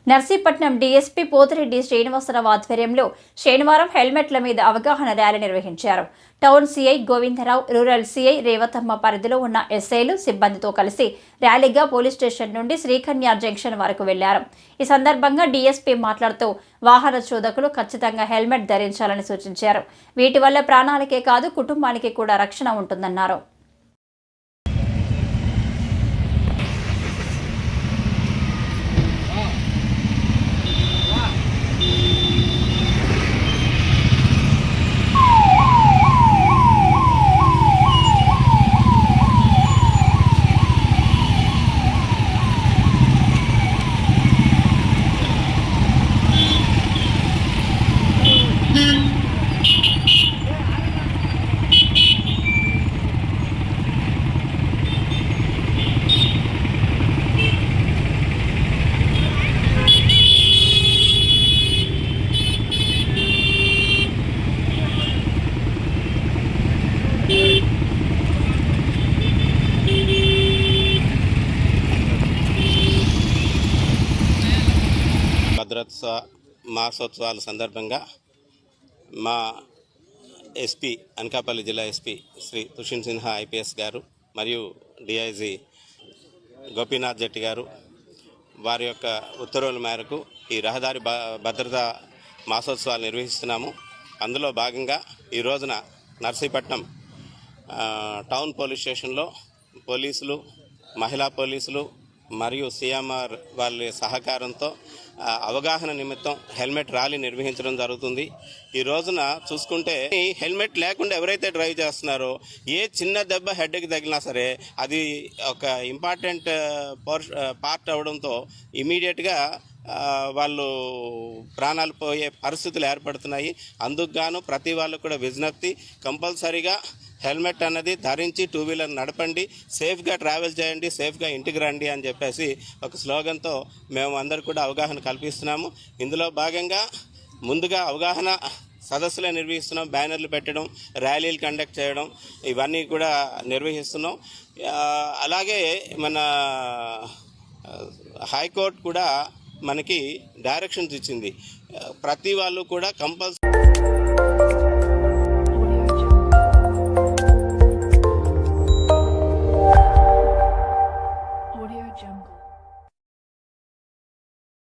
Narsipatnam DSP Pothireddy Srinivasarao ఆధ్వర్యంలో శనివారం హెల్మెట్ల మీద అవగాహన ర్యాలీ నిర్వహించారు. Town CI Govindarao, rural CI Revathamma పరిధిలో ఉన్న ఎస్ఐలు, సిబ్బందితో కలిసి ర్యాలీగా పోలీస్ స్టేషన్ నుండి శ్రీకన్య జంక్షన్ వరకు వెళ్లారు. ఈ సందర్భంగా డీఎస్పీ మాట్లాడుతూ వాహన చోదకులు ఖచ్చితంగా హెల్మెట్ ధరించాలని సూచించారు. వీటి వల్ల ప్రాణాలకే కాదు కుటుంబానికి కూడా రక్షణ ఉంటుందన్నారు. భద్రతా మాసోత్సవాల సందర్భంగా మా ఎస్పీ అనకాపల్లి జిల్లా ఎస్పీ శ్రీ తుషిన్ సిన్హా ఐపీఎస్ గారు మరియు డిఐజీ గోపీనాథ్ జెట్టి గారు వారి యొక్క ఉత్తర్వుల మేరకు ఈ రహదారి భద్రతా మాసోత్సవాలు నిర్వహిస్తున్నాము. అందులో భాగంగా ఈ రోజున నర్సీపట్నం టౌన్ పోలీస్ స్టేషన్లో పోలీసులు, మహిళా పోలీసులు మరియు సిఎంఆర్ వాళ్ళ సహకారంతో అవగాహన నిమిత్తం హెల్మెట్ ర్యాలీ నిర్వహించడం జరుగుతుంది. ఈ రోజున చూసుకుంటే హెల్మెట్ లేకుండా ఎవరైతే డ్రైవ్ చేస్తున్నారో ఏ చిన్న దెబ్బ హెడ్కి తగిలినా సరే అది ఒక ఇంపార్టెంట్ పార్ట్ అవడంతో ఇమీడియట్గా వాళ్ళు ప్రాణాలు పోయే పరిస్థితులు ఏర్పడుతున్నాయి. అందుకు గాను ప్రతి వాళ్ళు కూడా విజ్ఞప్తి, కంపల్సరీగా హెల్మెట్ అన్నది ధరించి టూ వీలర్ నడపండి, సేఫ్గా ట్రావెల్ చేయండి, సేఫ్గా ఇంటికి రండి అని చెప్పేసి ఒక స్లోగన్తో మేము అందరు కూడా అవగాహన కల్పిస్తున్నాము. ఇందులో భాగంగా ముందుగా అవగాహన సదస్సులే నిర్వహిస్తున్నాం. బ్యానర్లు పెట్టడం, ర్యాలీలు కండక్ట్ చేయడం ఇవన్నీ కూడా నిర్వహిస్తున్నాం. అలాగే మన హైకోర్టు కూడా మనకి డైరెక్షన్స్ ఇచ్చింది. ప్రతి వాళ్ళు కూడా కంపల్సరీ